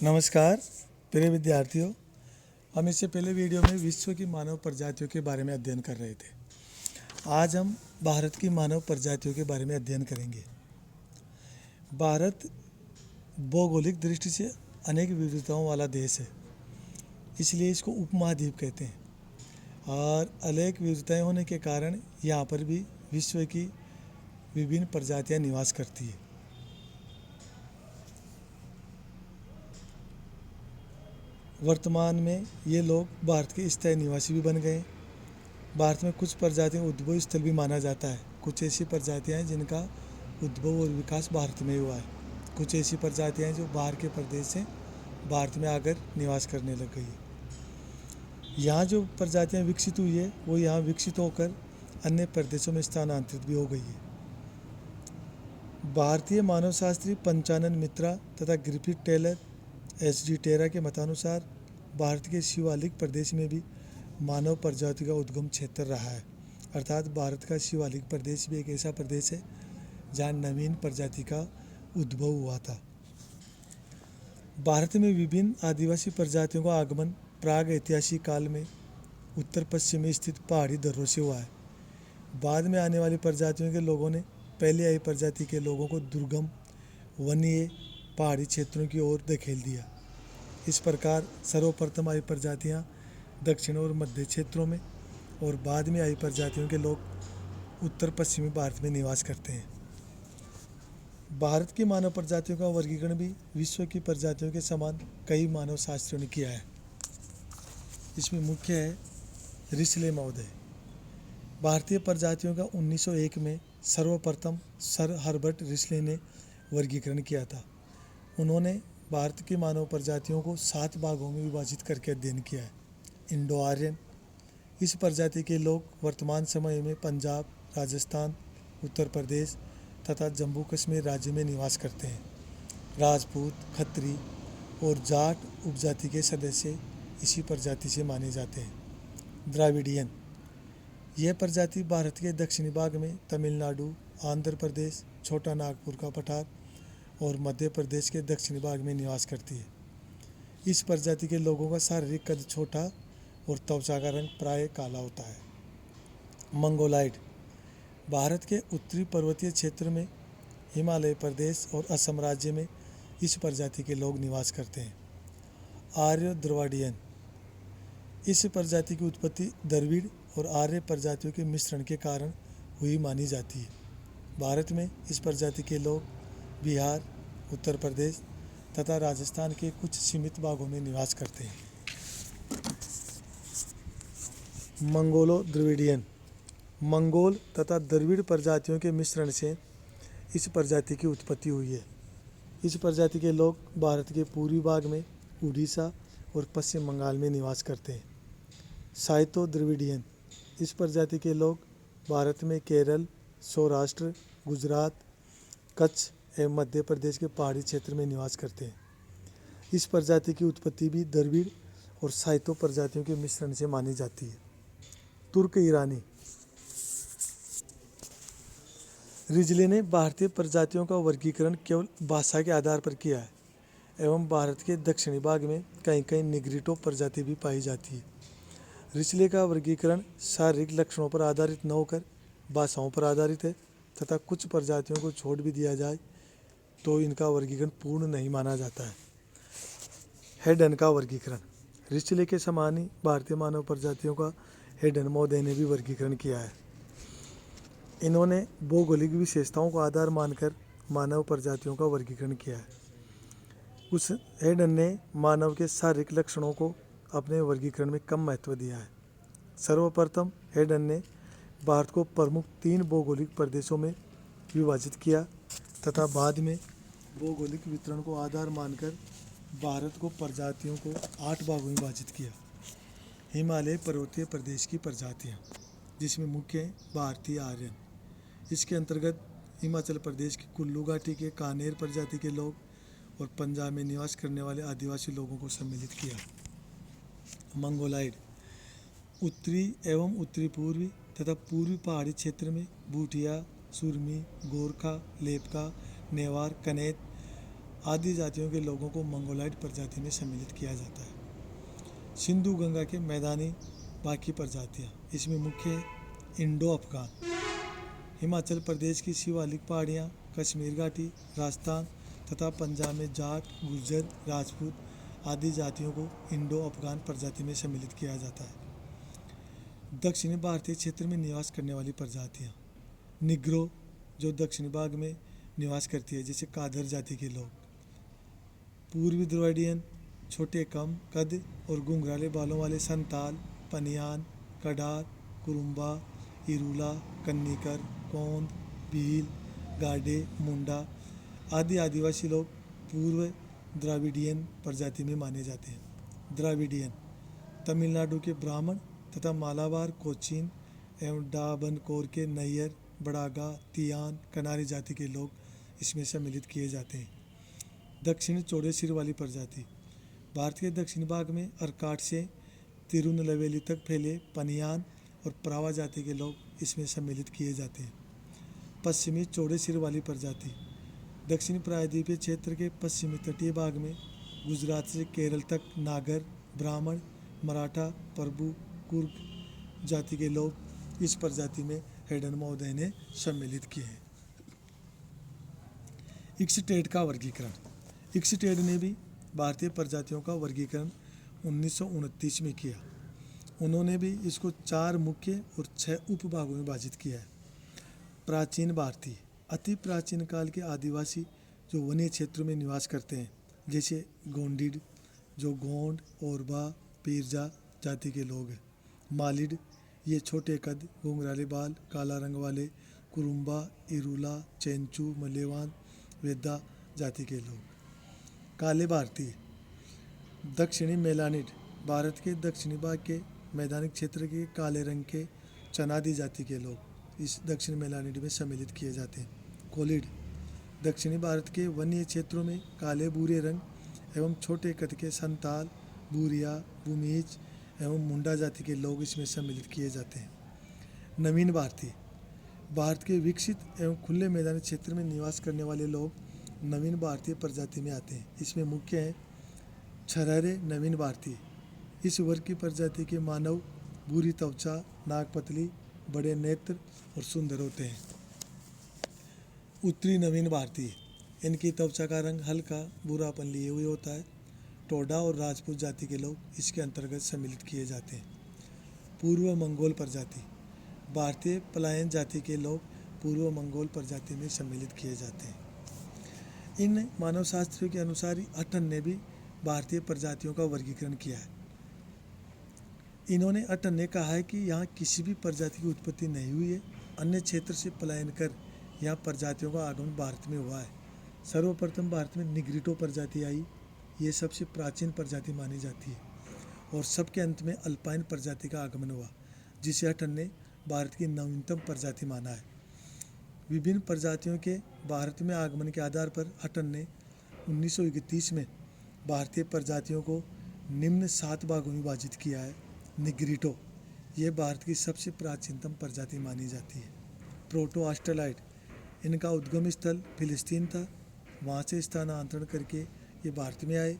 नमस्कार प्रिय विद्यार्थियों, हम इससे पहले वीडियो में विश्व की मानव प्रजातियों के बारे में अध्ययन कर रहे थे। आज हम भारत की मानव प्रजातियों के बारे में अध्ययन करेंगे। भारत भौगोलिक दृष्टि से अनेक विविधताओं वाला देश है, इसलिए इसको उपमहाद्वीप कहते हैं। और अनेक विविधताएं होने के कारण यहाँ पर भी विश्व की विभिन्न प्रजातियाँ निवास करती है। वर्तमान में ये लोग भारत के स्थायी निवासी भी बन गए। भारत में कुछ प्रजातियों उद्भव स्थल भी माना जाता है। कुछ ऐसी प्रजातियां हैं जिनका उद्भव और विकास भारत में हुआ है। कुछ ऐसी प्रजातियां हैं जो बाहर के प्रदेश से भारत में आकर निवास करने लग गई है। यहाँ जो प्रजातियां विकसित हुई है वो यहाँ विकसित होकर अन्य प्रदेशों में स्थानांतरित भी हो गई है। भारतीय मानवशास्त्री पंचानन मित्रा तथा ग्रिफिथ टेलर एच.डी. टेरा के मतानुसार भारत के शिवालिक प्रदेश में भी मानव प्रजाति का उद्गम क्षेत्र रहा है। अर्थात भारत का शिवालिक प्रदेश भी एक ऐसा प्रदेश है जहाँ नवीन प्रजाति का उद्भव हुआ था। भारत में विभिन्न आदिवासी प्रजातियों का आगमन प्राग ऐतिहासिक काल में उत्तर पश्चिम में स्थित पहाड़ी दर्रों से हुआ है। बाद में आने वाली प्रजातियों के लोगों ने पहले आई प्रजाति के लोगों को दुर्गम वन्य पहाड़ी क्षेत्रों की ओर धकेल दिया। इस प्रकार सर्वप्रथम आई प्रजातियां दक्षिण और मध्य क्षेत्रों में और बाद में आई प्रजातियों के लोग उत्तर पश्चिमी भारत में निवास करते हैं। भारत की मानव प्रजातियों का वर्गीकरण भी विश्व की प्रजातियों के समान कई मानव शास्त्रियों ने किया है। इसमें मुख्य है रिस्ले महोदय। भारतीय प्रजातियों का 1901 में सर्वप्रथम सर हर्बर्ट रिस्ले ने वर्गीकरण किया था। उन्होंने भारत की मानव प्रजातियों को 7 भागों में विभाजित करके अध्ययन किया है। इंडो आर्यन, इस प्रजाति के लोग वर्तमान समय में पंजाब, राजस्थान, उत्तर प्रदेश तथा जम्मू कश्मीर राज्य में निवास करते हैं। राजपूत, खत्री और जाट उपजाति के सदस्य इसी प्रजाति से माने जाते हैं। द्राविडियन, यह प्रजाति भारत के दक्षिणी भाग में तमिलनाडु, आंध्र प्रदेश, छोटा नागपुर का पठार और मध्य प्रदेश के दक्षिणी भाग में निवास करती है। इस प्रजाति के लोगों का शारीरिक कद छोटा और त्वचा का रंग प्राय काला होता है। मंगोलाइड, भारत के उत्तरी पर्वतीय क्षेत्र में हिमालय प्रदेश और असम राज्य में इस प्रजाति के लोग निवास करते हैं। आर्य द्रविडियन, इस प्रजाति की उत्पत्ति द्रविड़ और आर्य प्रजातियों के मिश्रण के कारण हुई मानी जाती है। भारत में इस प्रजाति के लोग बिहार, उत्तर प्रदेश तथा राजस्थान के कुछ सीमित भागों में निवास करते हैं। मंगोलो द्रविडियन, मंगोल तथा द्रविड़ प्रजातियों के मिश्रण से इस प्रजाति की उत्पत्ति हुई है। इस प्रजाति के लोग भारत के पूर्वी भाग में उड़ीसा और पश्चिम बंगाल में निवास करते हैं। साइतो द्रविडियन, इस प्रजाति के लोग भारत में केरल, सौराष्ट्र, गुजरात, कच्छ एवं मध्य प्रदेश के पहाड़ी क्षेत्र में निवास करते हैं। इस प्रजाति की उत्पत्ति भी द्रविड़ और साइतो प्रजातियों के मिश्रण से मानी जाती है। तुर्क ईरानी, रिजले ने भारतीय प्रजातियों का वर्गीकरण केवल भाषा के आधार पर किया है एवं भारत के दक्षिणी भाग में कहीं कहीं निग्रिटो प्रजाति भी पाई जाती है। रिजले का वर्गीकरण शारीरिक लक्षणों पर आधारित न होकर भाषाओं पर आधारित है तथा कुछ प्रजातियों को छोड़ भी दिया जाए तो इनका वर्गीकरण पूर्ण नहीं माना जाता है। हेडन का वर्गीकरण, रिचले के समान ही भारतीय मानव प्रजातियों का हेडन महोदय ने भी वर्गीकरण किया है। इन्होंने भौगोलिक विशेषताओं को आधार मानकर मानव प्रजातियों का वर्गीकरण किया है। उस हेडन ने मानव के शारीरिक लक्षणों को अपने वर्गीकरण में कम महत्व दिया है। सर्वप्रथम हेडन ने भारत को प्रमुख 3 भौगोलिक प्रदेशों में विभाजित किया तथा बाद में भौगोलिक वितरण को आधार मानकर भारत को प्रजातियों को 8 भागों में विभाजित किया। हिमालय पर्वतीय प्रदेश की प्रजातियाँ, जिसमें मुख्य है भारतीय आर्यन। इसके अंतर्गत हिमाचल प्रदेश की कुल्लू घाटी के कानेर प्रजाति के लोग और पंजाब में निवास करने वाले आदिवासी लोगों को सम्मिलित किया। मंगोलाइड। उत्तरी एवं उत्तरी पूर्वी तथा पूर्वी पहाड़ी क्षेत्र में भूटिया, सुरमी, गोरखा, लेपका, नेवार, कनेत आदि जातियों के लोगों को मंगोलाइड प्रजाति में सम्मिलित किया जाता है। सिंधु गंगा के मैदानी बाकी प्रजातियाँ, इसमें मुख्य है इंडो अफगान, हिमाचल प्रदेश की शिवालिक पहाड़ियाँ, कश्मीर घाटी, राजस्थान तथा पंजाब में जाट, गुर्जर, राजपूत आदि जातियों को इंडो अफगान प्रजाति में सम्मिलित किया जाता है। दक्षिणी भारतीय क्षेत्र में निवास करने वाली प्रजातियाँ, निग्रो जो दक्षिणी भाग में निवास करती है जैसे कादर जाति के लोग, पूर्वी द्रविडियन छोटे कम कद और घुंघराले बालों वाले संताल, पनियान, कडार, कुरुम्बा, इरूला, कन्नीकर, कोंद, भील, गाडे, मुंडा आदि आदिवासी लोग पूर्व द्राविडियन प्रजाति में माने जाते हैं। द्राविडियन तमिलनाडु के ब्राह्मण तथा मालाबार, कोचीन एवं डाबनकोर के नैयर, बड़ागा, तियान, कनारी जाति के लोग इसमें सम्मिलित किए जाते हैं। दक्षिण चौड़े सिर वाली प्रजाति, भारत के दक्षिणी भाग में अर्काट से तिरुनलवेली तक फैले पनियान और परावा जाति के लोग इसमें सम्मिलित किए जाते हैं। पश्चिमी चौड़े सिर वाली प्रजाति, दक्षिणी प्रायद्वीपीय क्षेत्र के पश्चिमी तटीय भाग में गुजरात से केरल तक नागर, ब्राह्मण, मराठा, प्रभु, कुर्ग जाति के लोग इस प्रजाति में हेडन महोदय ने सम्मिलित किए हैं। इक्सटेट का वर्गीकरण, इक्सटेट ने भी भारतीय प्रजातियों का वर्गीकरण 1929 में किया। उन्होंने भी इसको 4 मुख्य और 6 उपभागों में विभाजित किया है। प्राचीन भारतीय, अति प्राचीन काल के आदिवासी जो वन्य क्षेत्रों में निवास करते हैं जैसे गोंडिड जो गोंड, ओरबा, पीरजा जाति के लोग हैं। मालिड ये छोटे कद, घुंघराले बाल, काला रंग वाले, कुरुम्बा, इरूला, चेंचू, मलेवान, वेदा जाति के लोग। काले भारतीय, दक्षिणी मेलानिड, भारत के दक्षिणी भाग के मैदानी क्षेत्र के काले रंग के चनादी जाति के लोग इस दक्षिण मेलानिड में सम्मिलित किए जाते हैं। कोलिड, दक्षिणी भारत के वन्य क्षेत्रों में काले भूरे रंग एवं छोटे कद के संताल, भूरिया, भूमीज एवं मुंडा जाति के लोग इसमें सम्मिलित किए जाते हैं। नवीन भारतीय, भारत के विकसित एवं खुले मैदानी क्षेत्र में निवास करने वाले लोग नवीन भारतीय प्रजाति में आते हैं। इसमें मुख्य हैं छरहरे नवीन भारतीय, इस वर्ग की प्रजाति के मानव भूरी त्वचा, नाक पतली, बड़े नेत्र और सुंदर होते हैं। उत्तरी नवीन भारतीय, इनकी त्वचा का रंग हल्का भूरापन लिए हुए होता है। टोडा और राजपूत जाति के लोग इसके अंतर्गत सम्मिलित किए जाते हैं। पूर्व मंगोल प्रजाति, भारतीय पलायन जाति के लोग पूर्व मंगोल प्रजाति में सम्मिलित किए जाते हैं। इन मानवशास्त्रियों के अनुसार ही अटन ने भी भारतीय प्रजातियों का वर्गीकरण किया है। इन्होंने अटन ने कहा है कि यहाँ किसी भी प्रजाति की उत्पत्ति नहीं हुई है, अन्य क्षेत्र से पलायन कर यहाँ प्रजातियों का आगमन भारत में हुआ है। सर्वप्रथम भारत में निग्रिटो प्रजाति आई, ये सबसे प्राचीन प्रजाति मानी जाती है और सबके अंत में अल्पाइन प्रजाति का आगमन हुआ जिसे अटन ने भारत की नवीनतम प्रजाति माना है। विभिन्न प्रजातियों के भारत में आगमन के आधार पर अटन ने 1931 में भारतीय प्रजातियों को निम्न 7 भागों में विभाजित किया है। निग्रिटो ये भारत की सबसे प्राचीनतम प्रजाति मानी जाती है। प्रोटो ऑस्ट्रेलाइड, इनका उद्गम स्थल फिलिस्तीन था, वहाँ से स्थानांतरण करके ये भारत में आए।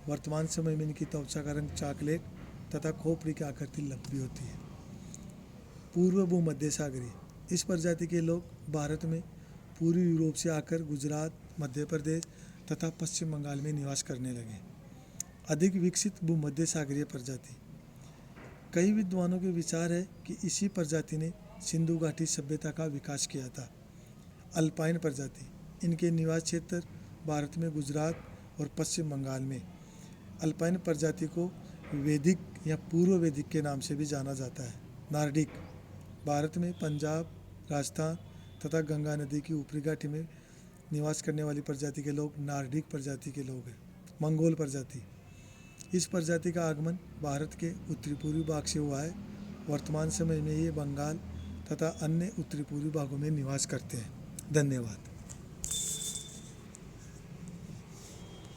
वर्तमान समय में इनकी त्वचा का रंग चॉकलेट तथा खोपड़ी की आकृति लंबी होती है। पूर्व भूमध्य सागरीय, इस प्रजाति के लोग भारत में पूर्वी यूरोप से आकर गुजरात, मध्य प्रदेश तथा पश्चिम बंगाल में निवास करने लगे। अधिक विकसित भूमध्य सागरीय प्रजाति, कई विद्वानों के विचार है कि इसी प्रजाति ने सिंधु घाटी सभ्यता का विकास किया था। अल्पाइन प्रजाति, इनके निवास क्षेत्र भारत में गुजरात और पश्चिम बंगाल में। अल्पाइन प्रजाति को वैदिक या पूर्व वैदिक के नाम से भी जाना जाता है। नार्डिक, भारत में पंजाब, राजस्थान तथा गंगा नदी की ऊपरी घाटी में निवास करने वाली प्रजाति के लोग नार्डिक प्रजाति के लोग हैं। मंगोल प्रजाति, इस प्रजाति का आगमन भारत के उत्तरी पूर्वी भाग से हुआ है। वर्तमान समय में ये बंगाल तथा अन्य उत्तरी पूर्वी भागों में निवास करते हैं। धन्यवाद।